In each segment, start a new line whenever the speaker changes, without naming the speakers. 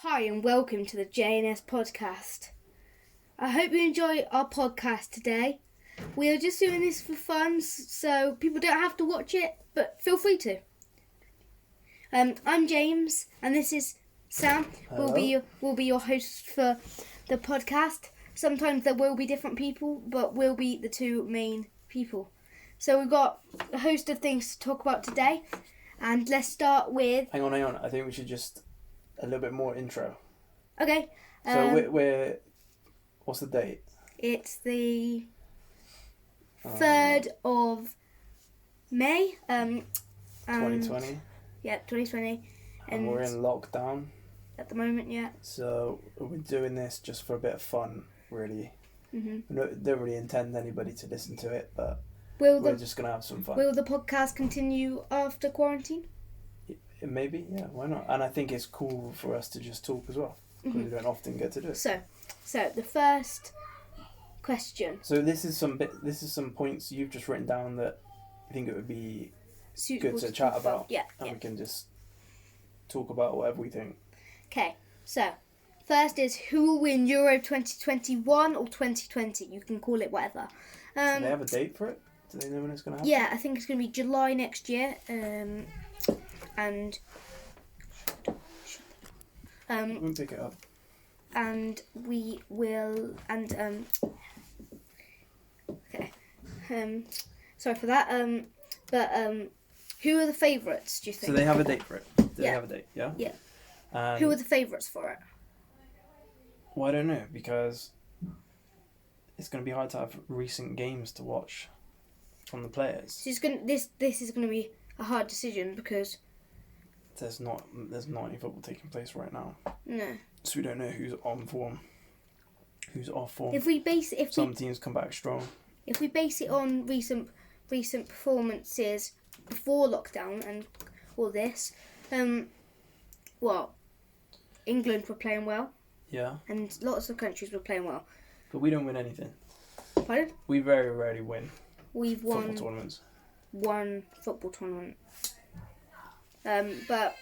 Hi and welcome to the J&S Podcast. I hope you enjoy our podcast today. We are just doing this for fun, so people don't have to watch it, but feel free to. I'm James, and this is Sam.
Hello.
Will be your host for the podcast. Sometimes there will be different people, but we'll be the two main people. So we've got a host of things to talk about today, and let's start with...
Hang on. I think we should just a little bit more intro.
Okay.
So we're what's the date?
It's the 3rd of May.
2020.
Yeah, 2020.
And we're in lockdown.
At the moment, yeah.
So we're doing this just for a bit of fun, really.
Mm-hmm.
We don't really intend anybody to listen to it, but
we're
just going to have some fun.
Will the podcast continue after quarantine?
Maybe, yeah, why not? And I think it's cool for us to just talk as well, because we don't often get to do it.
So the first question.
So this is some points you've just written down that you think it would be
Suitable
good to chat about.
Yeah.
And we can just talk about whatever we think.
Okay, so first is who will win Euro 2021 or 2020? You can call it whatever.
Do they have a date for it? Do they know when it's going to happen?
Yeah, I think it's going to be July next year. And
We'll pick it up.
and we will okay. Sorry for that. But who are the favourites, do you think?
So they have a date for it. Do they
Yeah.
have a date? Yeah.
Yeah. Who are the favourites for it?
Well, I don't know, because it's going to be hard to have recent games to watch from the players.
So this is gonna be a hard decision because
There's not any football taking place right now,
no.
so we don't know who's on form, who's off form.
Some
teams come back strong.
If we base it on recent performances before lockdown and all this, England were playing well.
Yeah.
And lots of countries were playing well.
But we don't win anything.
Pardon?
We very rarely win.
We've
football
won
tournaments.
one football tournament. But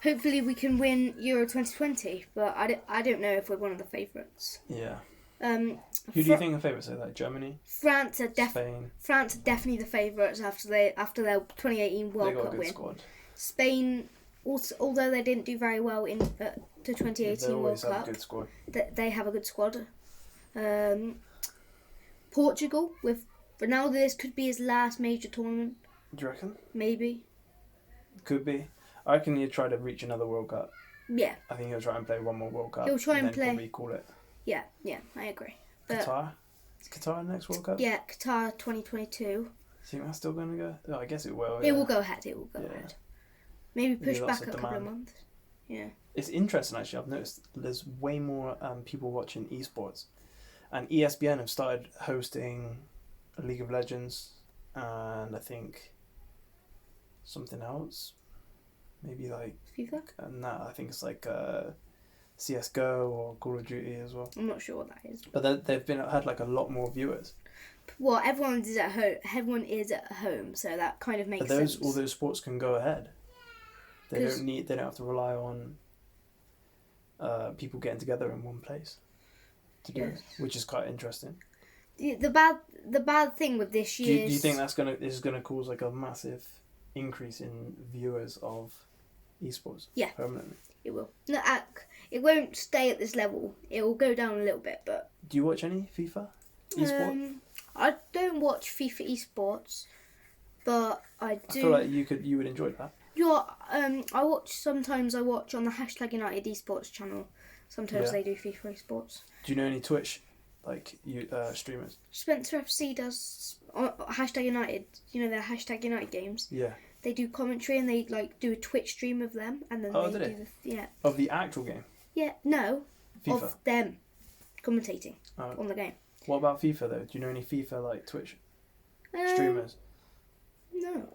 hopefully we can win Euro 2020. But I don't know if we're one of the favourites.
Yeah. Who do you think are favourites? Like Germany?
France are
Spain.
France are definitely the favourites after their 2018 World Cup
They got a good
win.
squad.
Spain, also, although they didn't do very well in the 2018
They
World
always have
Cup,
a good squad.
they have a good squad. Portugal, with Ronaldo, this could be his last major tournament.
Do you reckon?
Maybe.
Could be. I reckon he'll try to reach another World Cup.
Yeah.
I think he'll try and play one more World Cup.
He'll try and
then
play.
Probably call it.
Yeah, I agree. But
Qatar? Is Qatar the next World Cup?
yeah, Qatar 2022.
Do you think that's still going to go? Oh, I guess it will.
It will go ahead. Ahead. Maybe push
lots
back
of
a couple of
demand.
months. Yeah.
It's interesting, actually. I've noticed there's way more people watching esports. And ESPN have started hosting League of Legends and I think something else. Maybe like...
FIFA?
I think it's like CSGO or Call of Duty as well.
I'm not sure what that is.
But they've had like a lot more viewers.
Well, everyone is at home. Everyone is at home, so that kind of makes sense.
All those sports can go ahead. They don't have to rely on people getting together in one place to do it, which is quite interesting.
The bad thing with this year.
Do you think this is gonna cause like a massive increase in viewers of esports?
Yeah,
permanently.
It will. No, it won't stay at this level. It will go down a little bit, but.
Do you watch any FIFA esports?
I don't watch FIFA esports, but I do.
I feel like you would enjoy that.
I watch on the #United Esports channel. Sometimes they do FIFA esports.
Do you know any Twitch streamers?
Spencer FC does #United. You know their #United games.
Yeah.
They do commentary and they like do a Twitch stream of them and then
Of the actual game.
Yeah, no.
FIFA.
Of them commentating on the game.
What about FIFA though? Do you know any FIFA like Twitch streamers?
No,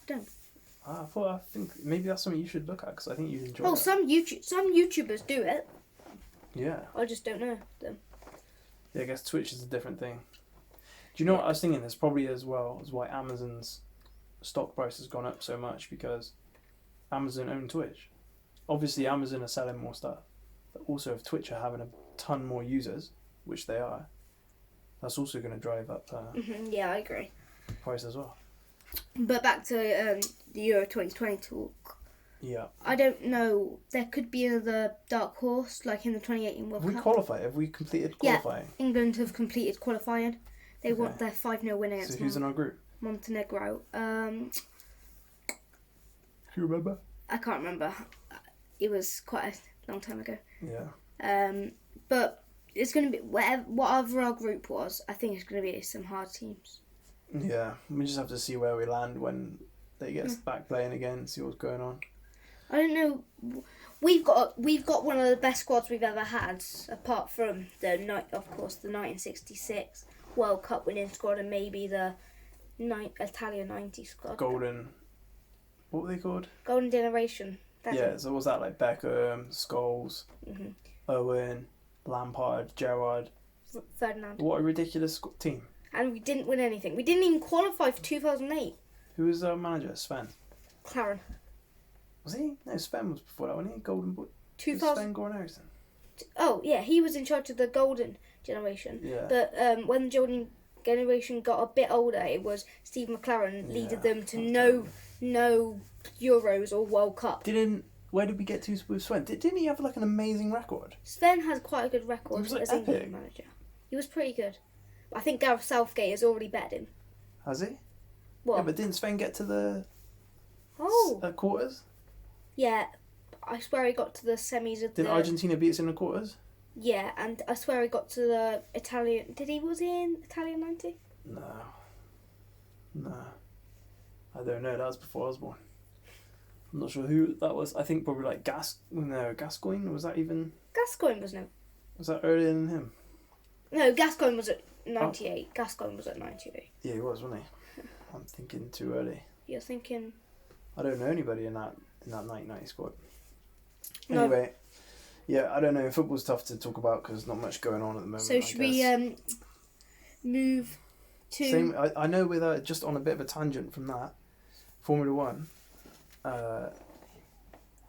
don't.
I think maybe that's something you should look at because I think you'd enjoy.
Oh, some YouTubers do it.
Yeah.
I just don't know them.
Yeah, I guess Twitch is a different thing. Do you know what I was thinking? There's probably as well as why Amazon's stock price has gone up so much because Amazon own Twitch. obviously Amazon are selling more stuff, but also if Twitch are having a ton more users, which they are, that's also going to drive up
Yeah, I agree.
price as well.
But back to the Euro 2020 talk.
Yeah.
I don't know. There could be another dark horse, like in the 2018 World
Have we
Cup.
qualified? Have we completed qualifying?
Yeah, England have completed qualifying. They
Okay.
want their 5-0 win against
So who's in our group?
Montenegro.
Do you remember?
I can't remember. It was quite a long time ago.
Yeah.
But it's going to be whatever our group was. I think it's going to be some hard teams.
Yeah. We just have to see where we land when they get back playing again. See what's going on.
I don't know. We've got one of the best squads we've ever had, apart from the 1966 World Cup winning squad and maybe the Italian 90 squad.
Golden. What were they called?
Golden generation. That's
Yeah. So was that like Beckham, Scholes, Owen, Lampard, Gerrard?
Ferdinand.
What a ridiculous team.
And we didn't win anything. We didn't even qualify for 2008.
Who was our manager? Sven.
Claren.
Was he? No, Sven was before that, wasn't he? Golden Boy.
2000.
Sven Goran Eriksson.
Oh yeah, he was in charge of the golden generation.
Yeah.
But when the golden generation got a bit older, it was Steve McLaren leaded them to no Euros or World Cup.
Where did we get to with Sven? Didn't he have like an amazing record?
Sven has quite a good record
He was, like,
as
epic.
England manager. He was pretty good. I think Gareth Southgate has already bet him.
Has he?
What?
Yeah, but didn't Sven get to the quarters?
Yeah, I swear he got to the semis of
Did Argentina beat us in the quarters?
Yeah, and I swear he got to the Italian... Was he in Italian 90?
No. I don't know. That was before I was born. I'm not sure who that was. I think probably like Gascoigne. Was that even?
Gascoigne was no...
Was that earlier than him?
No, Gascoigne was at 98. Gascoigne was at 98.
Yeah, he was, wasn't he? I'm thinking too early.
You're thinking...
I don't know anybody in that 1990 squad.
No.
Anyway, yeah, I don't know. Football's tough to talk about because not much going on at the moment.
So should we move to...
Same. I know with just on a bit of a tangent from that, Formula One. I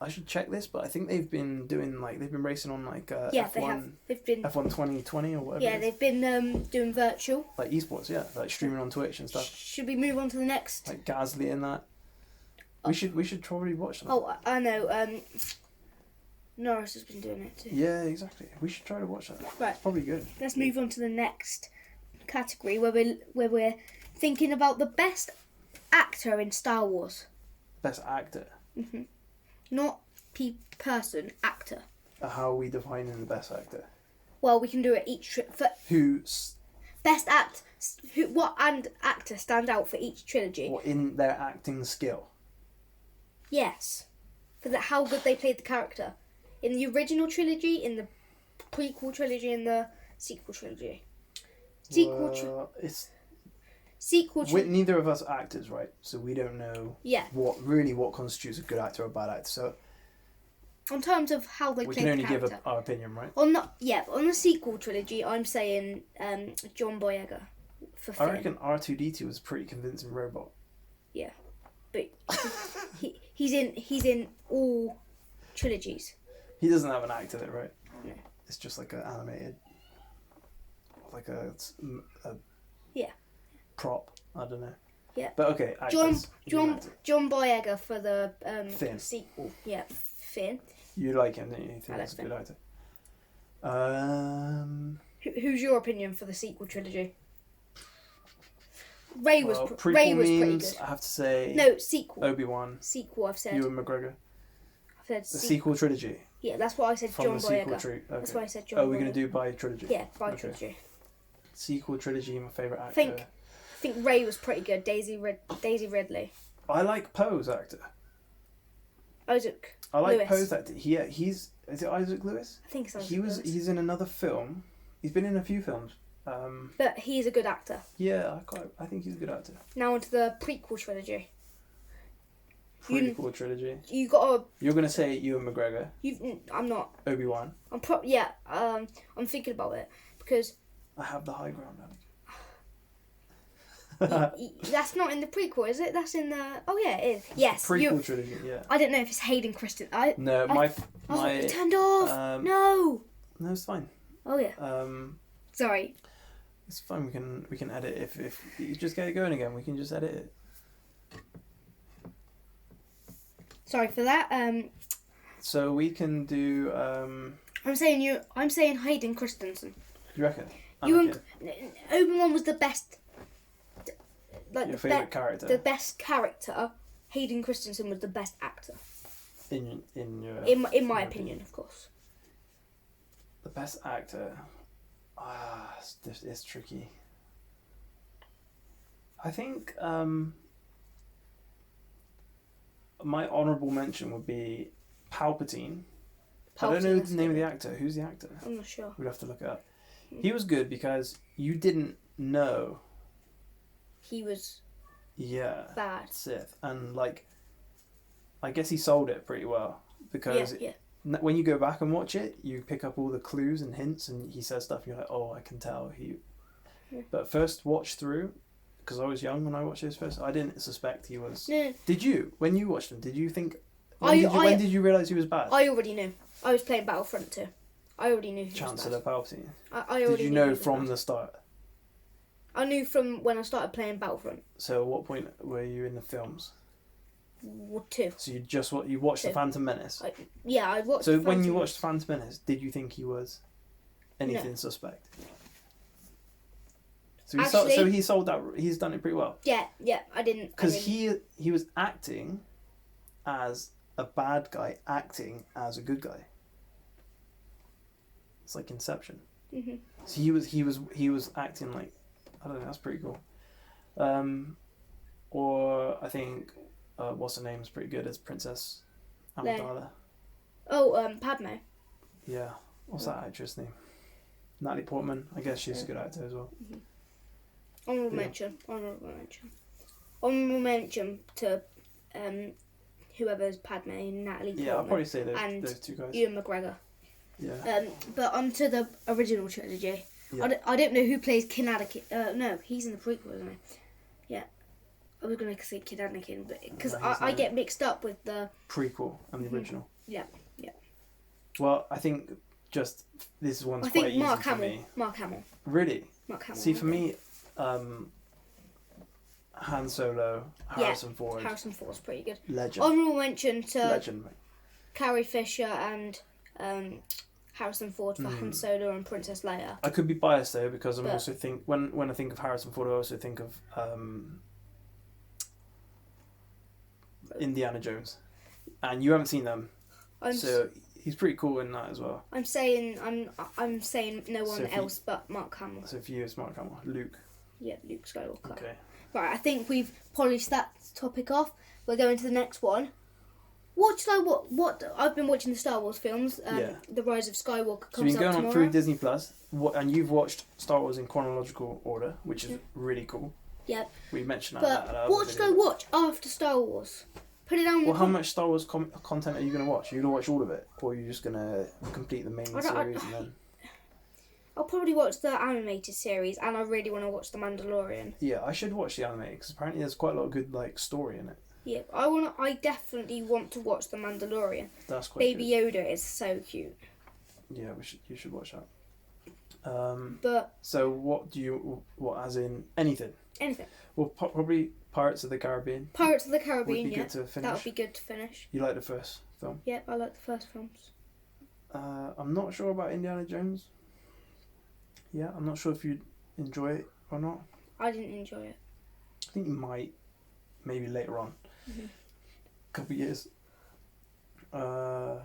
should check this, but I think they've been racing on like
They
F1.
have. They've been...
F1 2020 or whatever.
Yeah, they've been doing virtual.
Like esports, yeah, like streaming on Twitch and stuff.
Should we move on to the next?
Like Gasly and that. We should probably watch that.
Oh, I know. Norris has been doing it too.
Yeah, exactly. We should try to watch that.
Right.
It's probably good.
Let's move on to the next category where we're thinking about the best actor in Star Wars.
Best actor.
Not person, actor.
How are we defining the best actor?
Well, we can do it each for
Who's
best what and actor stand out for each trilogy.
what in their acting skill?
Yes, for how good they played the character in the original trilogy, in the prequel trilogy, in the sequel trilogy.
Neither of us are actors, right? So we don't know.
Yeah.
What constitutes a good actor or a bad actor. So
on terms of how they
we
played
can only
the character.
give our opinion, right?
On the sequel trilogy, I'm saying John Boyega for Finn.
I reckon R2D2 was a pretty convincing robot.
Yeah, but he's in all trilogies.
He doesn't have an actor there, right?
No.
It's just like an animated, like a prop. I don't know.
Yeah.
But okay, actors.
John Boyega for the
Finn.
sequel. Yeah, Finn.
You like him, don't you? You think
I like
he's a good actor.
Who's your opinion for the sequel trilogy? Ray was
prequel
pretty
means,
good.
I have to say.
No, sequel.
Obi-Wan.
Sequel, I've said.
Ewan McGregor.
I've said
The sequel trilogy.
Yeah, that's what I said.
From
John
the sequel
Boyega.
okay.
That's why I said John Boyega.
We're going to do by trilogy?
Yeah, by
Okay.
trilogy.
Sequel trilogy, my favourite actor.
I think Ray was pretty good. Daisy Ridley.
I like Poe's actor.
Isaac
I like
Lewis.
Poe's actor. Is it Isaac Lewis?
I think it's Isaac Lewis.
He's in another film. He's been in a few films.
But he's a good actor.
Yeah, I think he's a good actor.
Now onto the prequel trilogy.
Prequel trilogy.
You're
gonna say Ewan McGregor.
I'm not.
Obi-Wan.
I'm thinking about it because
I have the high ground.
That's not in the prequel, is it? That's in the... Oh, yeah, it is. Yes.
Prequel trilogy, yeah.
I don't know if it's Hayden Christensen.
It
turned off. No,
it's fine.
Oh, yeah. Sorry.
It's fine. We can edit if you just get it going again. We can just edit it.
Sorry for that.
So we can do.
I'm saying Hayden Christensen.
You reckon?
Obi-Wan was the best. Like
your favourite character.
The best character. Hayden Christensen was the best actor.
In
my opinion, of course.
The best actor. It's tricky. I think my honourable mention would be Palpatine. I don't know the name of the actor. Who's the actor?
I'm not sure.
We'd have to look it up. He was good because you didn't know
he was bad
Sith, and like I guess he sold it pretty well because when you go back and watch it, you pick up all the clues and hints, and he says stuff, and you're like, oh, I can tell he. Yeah. But first watch through, because I was young when I watched this first, I didn't suspect he was. No. Did you? When you watched him, did you think? When did you realise he was bad?
I already knew. I was playing Battlefront 2. I already knew he
Chancellor
was bad.
Palpatine.
I already
did you know from the start?
I knew from when I started playing Battlefront.
So at what point were you in the films?
2.
So you watched The Phantom Menace?
I watched.
So when you watched The Phantom Menace, did you think he was anything suspect? So he sold that. He's done it pretty well.
Yeah, I didn't.
Because he was acting as a bad guy, acting as a good guy. It's like Inception.
Mm-hmm.
So he was acting like, I don't know. That's pretty cool. Or I think what's her name is pretty good as Princess Amidala.
Oh, Padme.
Yeah. What's that actress name? Natalie Portman. I guess she's a good actor as well.
Mm-hmm. Honourable mention to whoever's Padme and Natalie Portman.
Yeah, I'll probably say those two guys.
Ewan McGregor.
Yeah.
But onto the original trilogy. Yeah. I don't know who plays Kid Anakin. No, he's in the prequel, isn't he? Yeah. I was going to say Kid Anakin, but because I get mixed up with the
prequel and the original.
Yeah.
Well, I think this one's quite easy for me.
Mark Hamill.
Really?
Mark Hamill.
See, for me, Han Solo, Harrison Ford.
Harrison Ford's pretty good.
Legend.
Honourable mention to
Legend.
Carrie Fisher and Harrison Ford for Han Solo and Princess Leia.
I could be biased though because I'm also when I think of Harrison Ford, I also think of Indiana Jones, and you haven't seen them, so he's pretty cool in that as well. I'm saying
no one else but Mark Hamill.
So for you, it's Mark Hamill. Luke.
Yeah, Luke Skywalker.
Okay.
Right, I think we've polished that topic off. We're going to the next one. What I've been watching the Star Wars films. The Rise of Skywalker comes out tomorrow. So you've been going on through
Disney Plus, and you've watched Star Wars in chronological order, which is really cool.
Yep.
We mentioned
that. But what should I watch after Star Wars? Put it down.
Well, how much Star Wars content are you going to watch? Are you going to watch all of it, or are you just going to complete the main series and then?
I'll probably watch the animated series, and I really want to watch The Mandalorian.
Yeah, I should watch the animated because apparently there's quite a lot of good story in it.
Yeah, I definitely want to watch The Mandalorian.
That's quite
Baby Yoda is so cute.
Yeah, you should watch that. But so what as in anything?
Anything.
Well, probably Pirates of the Caribbean.
Pirates of the Caribbean,
would be good to finish.
That would be good to finish.
You like the first film?
Yeah, I like the first films.
I'm not sure about Indiana Jones. Yeah, I'm not sure if you'd enjoy it or not.
I didn't enjoy it.
I think you might, maybe later on.
Mm-hmm.
Couple of years.
It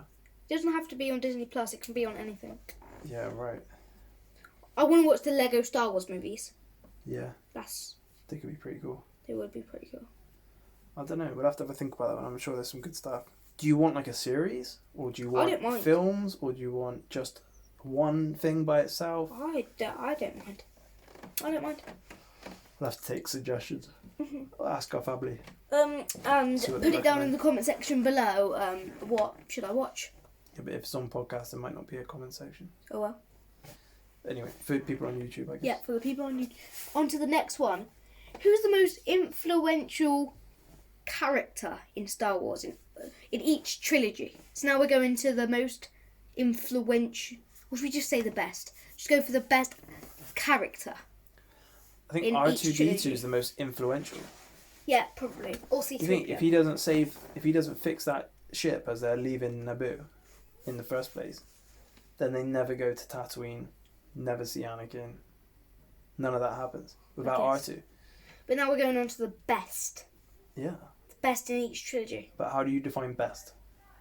doesn't have to be on Disney Plus. It can be on anything.
Yeah, right.
I want to watch the Lego Star Wars movies.
Yeah.
They
could be pretty cool.
They would be pretty cool.
I don't know. We'll have to have a think about that one. I'm sure there's some good stuff. Do you want like a series, or do you want films, or do you want just one thing by itself?
I don't mind. I don't mind.
We'll have to take suggestions. Mm-hmm. I'll ask our family.
And put it down in the comment section below. What should I watch?
Yeah, but if it's on podcast, there might not be a comment section.
Oh well.
Anyway, for people on YouTube, I guess.
Yeah, for the people on YouTube. On to the next one. who's the most influential character in Star Wars in each trilogy? So now we're going to the most influential. Or should we just say the best? Just go for the best character.
I think
in each
R2D2
trilogy.
is the most influential.
Yeah, probably. Or C3PO.
You think if he doesn't fix that ship as they're leaving Naboo in the first place, then they never go to Tatooine, never see Anakin. None of that happens without R2.
But now we're going on to the best.
Yeah.
The best in each trilogy.
But how do you define best?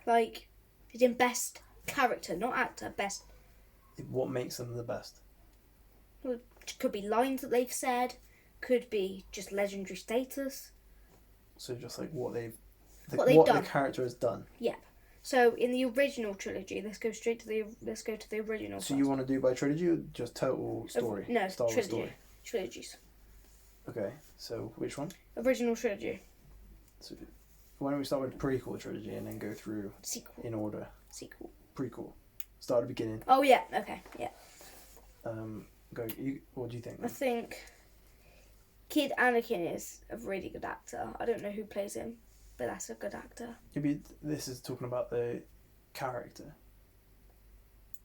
Like, it's in best character, not actor. Best.
What makes them the best?
Well, it could be lines that they've said. Could be just legendary status.
So just like what
done.
the character has done.
Yeah. So in the original trilogy, let's go to the original.
So you want to do by trilogy or just total story?
No,
Star Wars
trilogy.
story.
Trilogies.
Okay, so which one?
Original trilogy.
So why don't we start with prequel trilogy and then go through
Sequel.
in order?
Sequel.
Prequel. Start at the beginning.
Oh yeah. Okay. Yeah.
Go. What do you think?
I think Kid Anakin is a really good actor. I don't know who plays him, but that's a good actor.
Maybe this is talking about the character.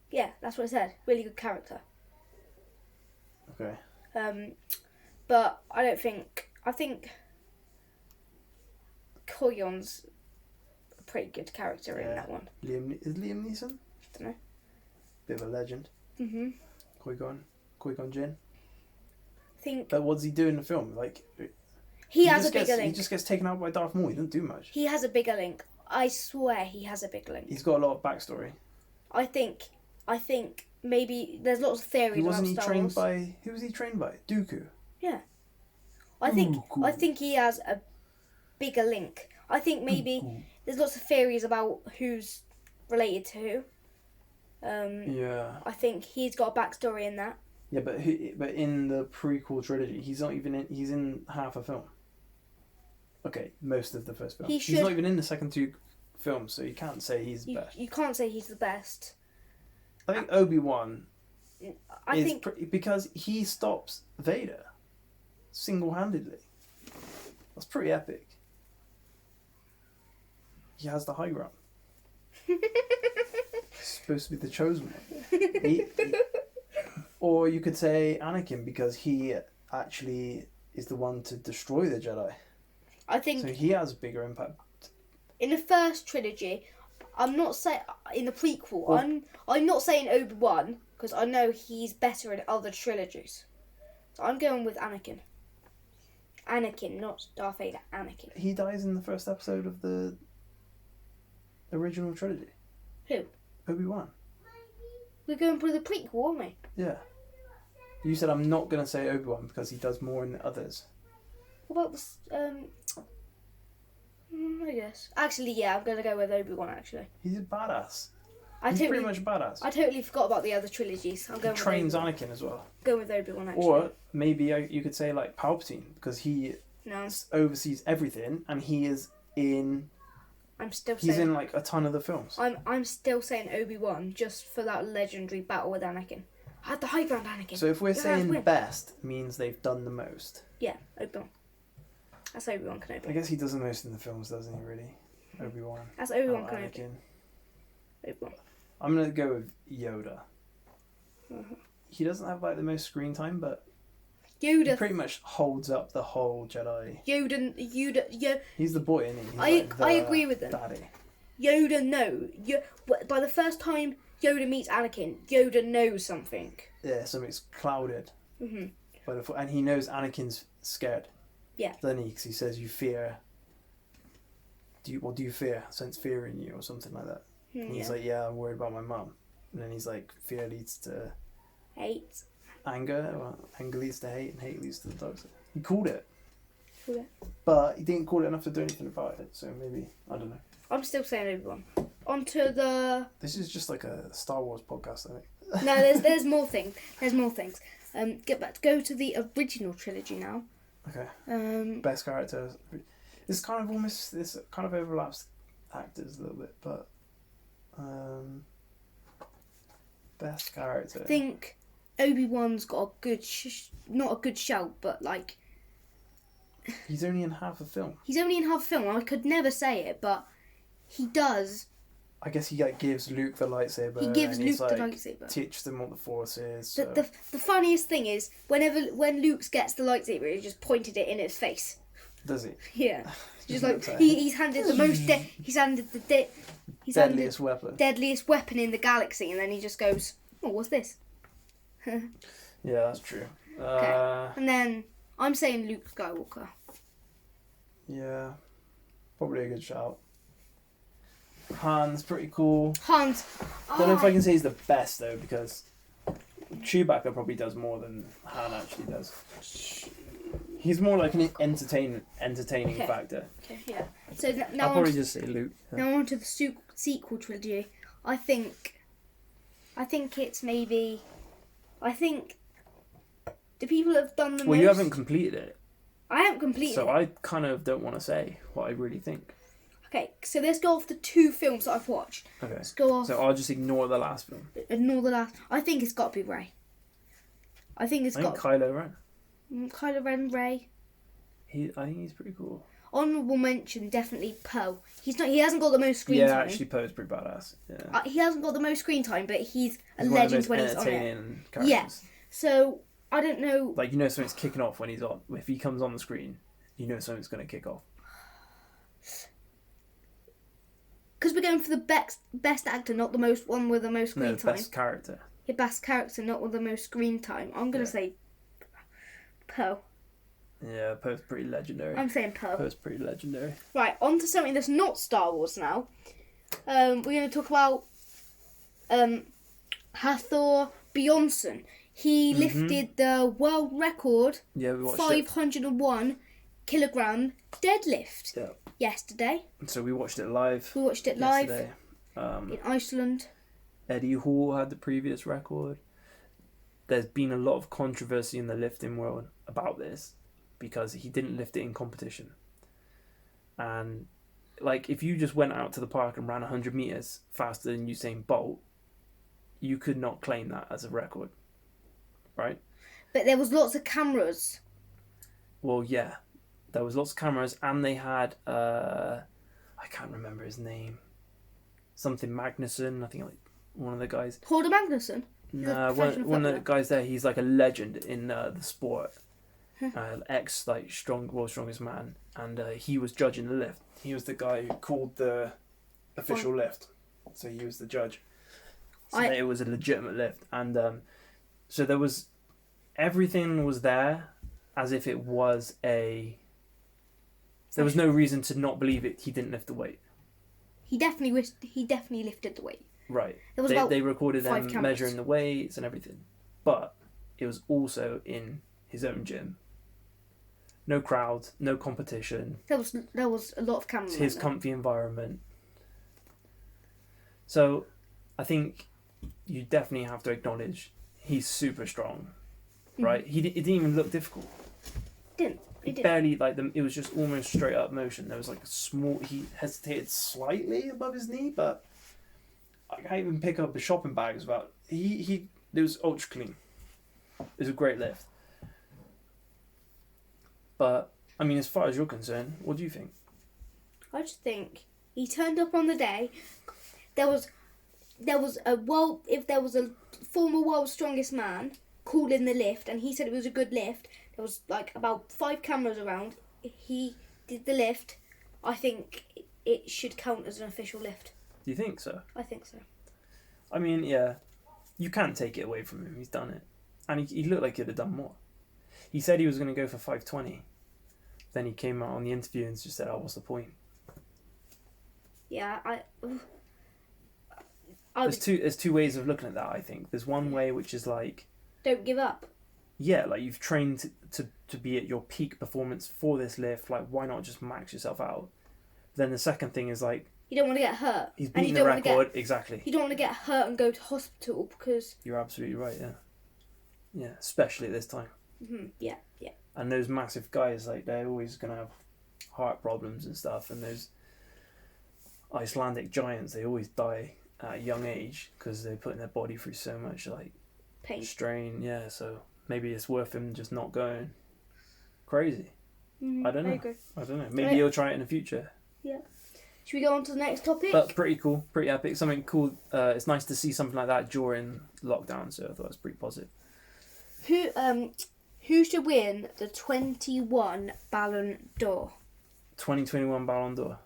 Yeah, that's what I said. Really good character.
Okay.
But I think Qui-Gon's a pretty good character in that one.
Is Liam Neeson?
I don't know.
Bit of a legend.
Mhm.
Qui-Gon Jinn.
I think
But what does he do in the film? Like
he has a bigger link.
He just gets taken out by Darth Maul. He doesn't do much.
He has a bigger link. I swear he has a big link.
He's got a lot of backstory.
I think maybe there's lots of theories about Star Wars.
Who was he trained by? Dooku.
Yeah. I think
Dooku.
he has a bigger link. I think maybe there's lots of theories about who's related to who.
Yeah.
I think he's got a backstory in that.
Yeah, but in the prequel trilogy, he's not even in. He's in half a film. Okay, most of the first film. He's not even in the second two films, so you can't say he's best.
You can't say he's the best.
I think Obi-Wan
I think
because he stops Vader single-handedly. That's pretty epic. He has the high ground. He's supposed to be the chosen one. Or you could say Anakin because he actually is the one to destroy the Jedi.
I think
so he has a bigger impact.
In the first trilogy, I'm not saying in the prequel. Well, I'm not saying Obi-Wan because I know he's better in other trilogies. So I'm going with Anakin. Anakin, not Darth Vader. Anakin.
He dies in the first episode of the original trilogy.
Who?
Obi-Wan.
We're going for the prequel, aren't we?
Yeah. You said I'm not going to say Obi-Wan because he does more in the others.
What about this? I guess. Actually, yeah, I'm going to go with Obi-Wan, actually.
He's a badass. He's pretty much a badass.
I totally forgot about the other trilogies. I'm going
he trains Anakin as well.
Go with Obi-Wan, actually.
Or maybe you could say like Palpatine because he oversees everything and he is in... He's in like a ton of the films.
I'm still saying Obi-Wan just for that legendary battle with Anakin. I had the high ground, Anakin.
So if we're saying best means they've done the most.
Yeah, Obi-Wan. That's Obi-Wan Kenobi.
I guess he does the most in the films, doesn't he, really? Obi-Wan.
That's Obi-Wan Kenobi. Obi-Wan.
I'm going to go with Yoda. He doesn't have like the most screen time, but
Yoda
he pretty much holds up the whole Jedi.
Yoda.
He's the boy, isn't he?
I agree with them.
Daddy.
Yoda, by the first time Yoda meets Anakin, Yoda knows something.
Yeah, something's clouded. And he knows Anakin's scared.
Yeah.
Then he says, "You fear." Do you fear? Sense fear in you, or something like that. And he's like, "Yeah, I'm worried about my mum." And then he's like, "Fear leads to
hate.
Anger, or anger leads to hate, and hate leads to the dark side." He called it.
But
he didn't call it enough to do anything about it. So maybe I don't know.
I'm still saying Obi-Wan. Onto the.
This is just like a Star Wars podcast, I think.
No, there's more things. There's more things. Go to the original trilogy now.
Okay. Best characters. This kind of overlaps actors a little bit, but best character.
I think Obi-Wan's got a good, not a good shout, but like
He's only in half a film.
He's only in half a film. I could never say it, but he does.
I guess he gives Luke the lightsaber.
He gives
and
Luke the
he's,
lightsaber.
Teach them what the Force is. So.
The funniest thing is when Luke gets the lightsaber, he just pointed it in his face.
Does he?
Yeah. Just like he's handed the most.
Deadliest weapon.
Deadliest weapon in the galaxy, and then he just goes, "Oh, what's this?"
Yeah, that's true.
Okay. And then I'm saying Luke Skywalker.
Yeah, probably a good shout. Han's pretty cool.
Hans.
Don't know if I can say he's the best though, because Chewbacca probably does more than Han actually does. He's more like an entertaining factor.
Okay, yeah. So
I'll probably just say Luke. Yeah.
Now on to the sequel trilogy. I think it's maybe. I think the people that have done the most.
Well, you haven't completed it.
I haven't completed it.
So I kind of don't want to say what I really think.
Okay, so let's go off the 2 films that I've watched.
Okay.
Let's go off.
So I'll just ignore the last film.
Ignore the last. I think it's got to be Rey. I think
Kylo Ren.
Kylo Ren, Rey.
I think he's pretty cool.
Honourable mention, definitely Poe. He hasn't got the most screen time.
Yeah, actually Poe's pretty badass. Yeah.
He hasn't got the most screen time, but he's a
He's
legend
one
when
of the most
he's on it.
entertaining characters.
Yeah. So I don't know.
Like, you know something's kicking off when he's on. If he comes on the screen, you know something's going to kick off.
Because we're going for the best actor, not the most one with the most screen time.
Best character.
Yeah, best character, not with the most screen time. I'm gonna say Poe.
Yeah, Poe's pretty legendary.
I'm saying Poe.
Poe's pretty legendary.
Right, on to something that's not Star Wars now. We're going to talk about Hathor Bjornsson. He lifted the world record,
yeah, we watched
501 kilogram deadlift yesterday.
So we watched it live.
We watched it live
yesterday.
in Iceland.
Eddie Hall had the previous record. There's been a lot of controversy in the lifting world about this because he didn't lift it in competition. And like, if you just went out to the park and ran 100 meters faster than Usain Bolt, you could not claim that as a record, right?
But there was lots of cameras.
Well, yeah, there was lots of cameras, and they had I can't remember his name, something Magnuson, I think, like one of the guys.
Holder Magnuson.
No, one of the guys there. He's like a legend in the sport. Ex world's strongest man, and he was judging the lift. He was the guy who called the official lift, so he was the judge. So it was a legitimate lift, and so there was everything was there, as if it was a. There was no reason to not believe it. He didn't lift the weight.
He definitely lifted the weight.
Right.
There was
they recorded them
cameras.
measuring the weights and everything, but it was also in his own gym. No crowd, no competition.
There was a lot of cameras.
It's his comfy environment. So, I think you definitely have to acknowledge he's super strong, right? It didn't even look difficult.
It didn't.
Barely it was just almost straight up motion. There was like a small. He hesitated slightly above his knee, but I can't even pick up the shopping bags. About it was ultra clean. It was a great lift. But I mean, as far as you're concerned, what do you think?
I just think he turned up on the day. There was a former world's strongest man calling the lift, and he said it was a good lift. There was like about 5 cameras around. He did the lift. I think it should count as an official lift.
Do you think so?
I think so.
I mean, yeah, you can't take it away from him. He's done it, and he looked like he'd have done more. He said he was going to go for 520. Then he came out on the interview and just said, "Oh, what's the point?"
Yeah,
There's two ways of looking at that. I think there's one way which is like,
don't give up.
Yeah, like you've trained to be at your peak performance for this lift. Like, why not just max yourself out? Then the second thing is like,
you don't want to get hurt.
He's beating the record, exactly.
You don't want to get hurt and go to hospital because.
You're absolutely right. Yeah, especially at this time.
Mm-hmm. Yeah.
And those massive guys, like, they're always gonna have heart problems and stuff. And those Icelandic giants, they always die at a young age because they're putting their body through so much like
pain,
strain. Yeah, so maybe it's worth him just not going crazy. I don't know.
I agree.
I don't know. Maybe he'll try it in the future.
Yeah. Should we go on to the next topic?
But pretty cool, pretty epic. Something cool. It's nice to see something like that during lockdown. So I thought it was pretty positive.
Who should win the 21 Ballon d'Or?
2021 Ballon d'Or.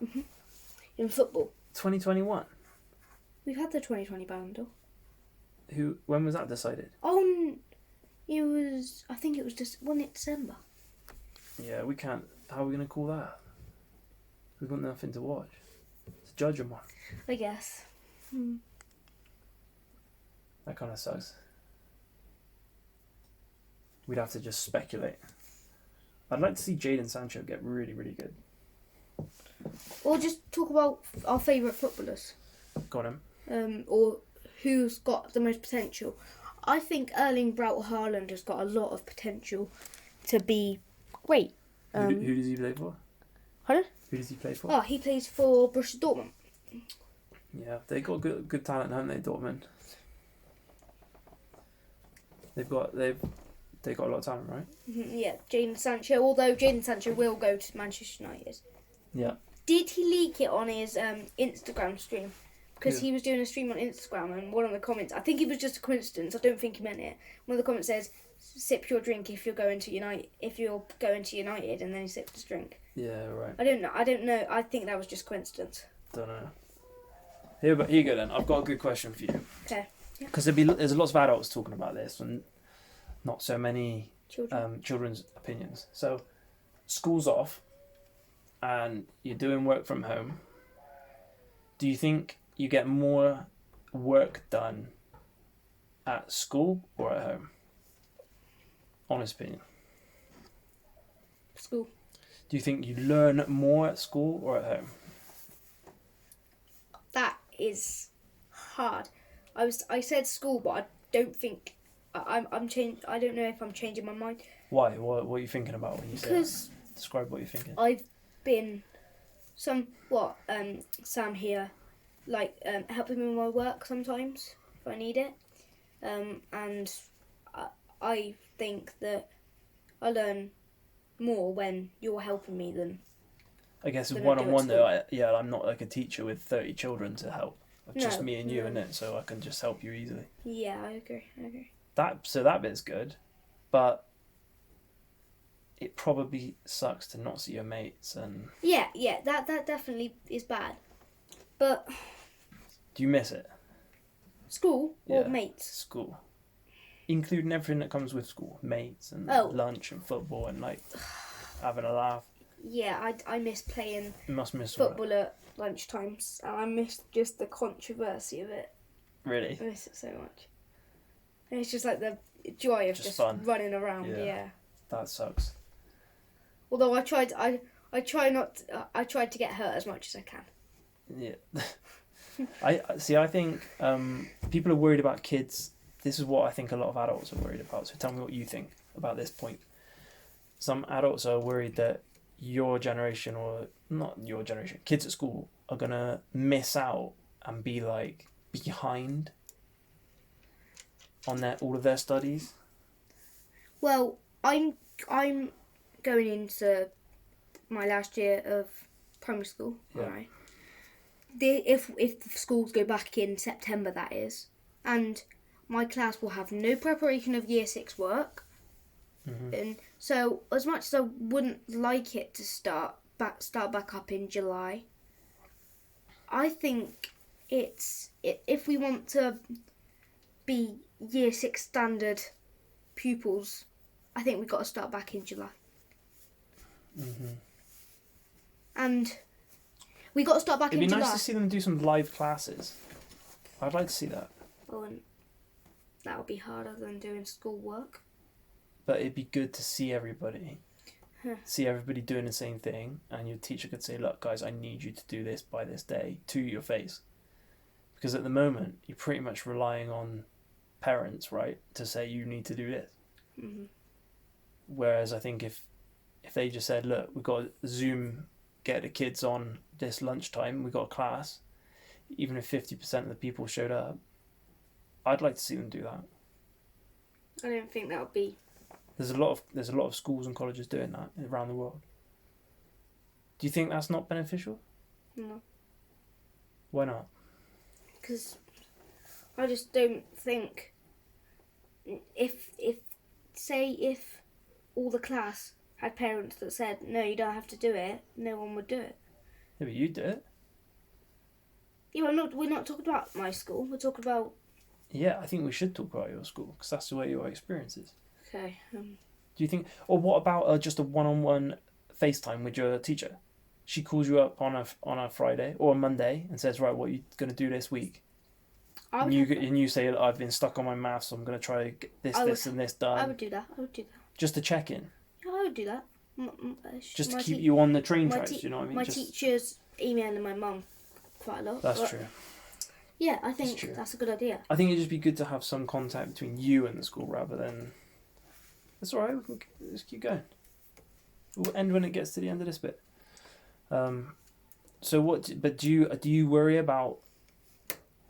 In football.
2021.
We've had the 2020 Ballon d'Or.
When was that decided?
Oh, it was. I think it was just. Wasn't it December?
Yeah, we can't. How are we gonna call that? We've got nothing to watch. To judge them on.
I guess.
That kind of sucks. We'd have to just speculate. I'd like to see Jadon Sancho get really, really good.
Or just talk about our favourite footballers.
Got him.
Or who's got the most potential. I think Erling Braut Haaland has got a lot of potential to be great.
Who does he play for?
Pardon?
Who does he play for?
Oh, he plays for Borussia Dortmund.
Yeah, they got good talent, haven't they, Dortmund? They got a lot of talent, right?
Yeah, Jadon Sancho. Although Jadon Sancho will go to Manchester United.
Yeah.
Did he leak it on his Instagram stream? Because
Yeah.
he was doing a stream on Instagram, and one of the comments, I think it was just a coincidence. I don't think he meant it. One of the comments says, "Sip your drink if you're going to United." And then he sipped his drink.
Yeah, right.
I don't know. I think that was just coincidence.
Don't know. Here you go then. I've got a good question for you.
Okay.
Because there's lots of adults talking about this and not so many
Children.
children's opinions. So, school's off, and you're doing work from home. Do you think you get more work done at school or at home? Honest opinion.
School.
Do you think you learn more at school or at home?
That is hard. I said school, but I don't think I'm changed. I don't know if I'm changing my mind.
Why? What are you thinking about when you say that?
Because
Describe what you're thinking.
I've been Sam here, helping me with my work sometimes if I need it, and I think that I learn more when you're helping me than.
I guess
than I do
one-on-one
at
though, I'm not like a teacher with 30 children to help. It's just
No,
me and you,
no.
innit? So I can just help you easily.
Yeah, I agree.
That bit's good, but it probably sucks to not see your mates. And
Yeah, that definitely is bad, but
do you miss it?
school or
Yeah.
mates.
School, including everything that comes with school, mates and
Oh.
lunch and football and like having a laugh.
Yeah, I miss playing
You must miss all that.
football at lunchtimes, and I miss just the controversy of it.
Really?
I miss it so much. And it's just like the joy of
Just
just
fun.
running around.
Yeah.
Yeah.
That sucks.
Although I tried to get hurt as much as I can.
Yeah. I think people are worried about kids. This is what I think a lot of adults are worried about. So tell me what you think about this point. Some adults are worried that your generation, or not your generation, kids at school are going to miss out and be like behind on all of their studies.
Well, I'm going into my last year of primary school.
Yeah.
Right. If the schools go back in September, that is, and my class will have no preparation of Year 6 work.
Mm-hmm.
And so, as much as I wouldn't like it to start back up in July, I think if we want to be Year 6 standard pupils, I think we've got to start back in July.
Mm-hmm.
And we got to start back
It'd be
in July.
nice to see them do some live classes. I'd like to see that.
Oh, and that would be harder than doing schoolwork.
But it'd be good to see everybody.
Huh.
See everybody doing the same thing, and your teacher could say, look guys, I need you to do this by this day to your face. Because at the moment, you're pretty much relying on parents, right, to say you need to do this.
Mm-hmm.
Whereas I think if they just said, look, we've got Zoom, get the kids on this lunchtime, we've got a class, even if 50% of the people showed up, I'd like to see them do that.
I don't think that would be.
There's a lot of schools and colleges doing that around the world. Do you think that's not beneficial?
No.
Why not?
Because I just don't think if all the class had parents that said, no, you don't have to do it, no one would do it.
Yeah, but you do it.
Yeah, but we're not talking about my school. We're talking about...
Yeah, I think we should talk about your school because that's the way your experience is.
Okay.
Do you think... Or what about just a one-on-one FaceTime with your teacher? She calls you up on a Friday or a Monday and says, right, what are you going to do this week? And you say, I've been stuck on my maths, so I'm going to try get this and this done.
I would do that.
Just to check in.
Yeah, I would do that.
Just to keep you on the train tracks, you know what I mean?
My teacher's emailing my mum quite a lot.
That's true.
Yeah, I think that's a good idea.
I think it'd just be good to have some contact between you and the school rather than... That's alright, we can just keep going. We'll end when it gets to the end of this bit. So what? But do you worry about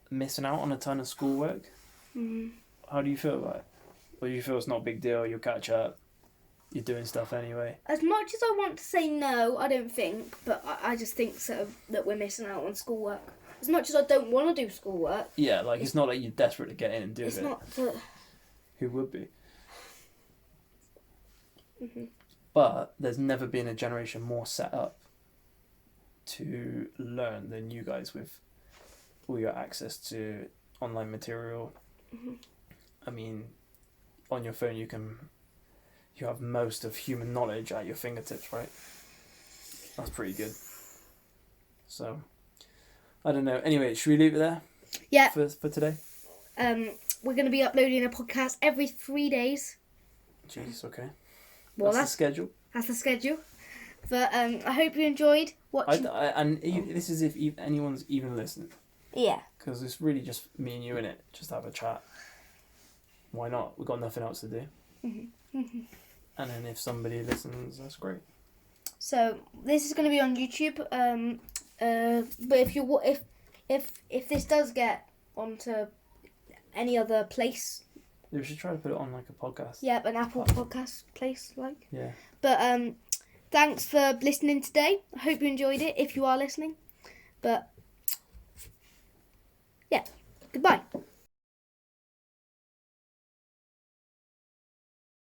missing out on a ton of schoolwork?
Mm.
How do you feel about it? Or do you feel it's not a big deal? You'll catch up. You're doing stuff anyway.
As much as I want to say no, I don't think, but I just think sort of that we're missing out on schoolwork. As much as I don't want to do schoolwork.
Yeah, like it's not like you're desperate to get in and do it.
It's not that.
Who would be?
Mm-hmm.
But there's never been a generation more set up to learn than you guys with all your access to online material.
Mm-hmm.
I mean, on your phone you have most of human knowledge at your fingertips, right? That's pretty good. So, I don't know. Anyway, should we leave it there?
Yeah.
For today?
We're going to be uploading a podcast every 3 days.
Jeez, okay.
Well,
that's the schedule.
That's the schedule. But I hope you enjoyed watching.
This is if anyone's even listening.
Yeah.
Because it's really just me and you in it. Just have a chat. Why not? We've got nothing else to do.
Mm-hmm. Mm-hmm.
And then if somebody listens, that's great.
So this is going to be on YouTube. But if this does get onto any other place.
Yeah, we should try to put it on like a podcast.
Yeah, an Apple podcast place, like.
Yeah.
But thanks for listening today. I hope you enjoyed it, if you are listening. But yeah, goodbye.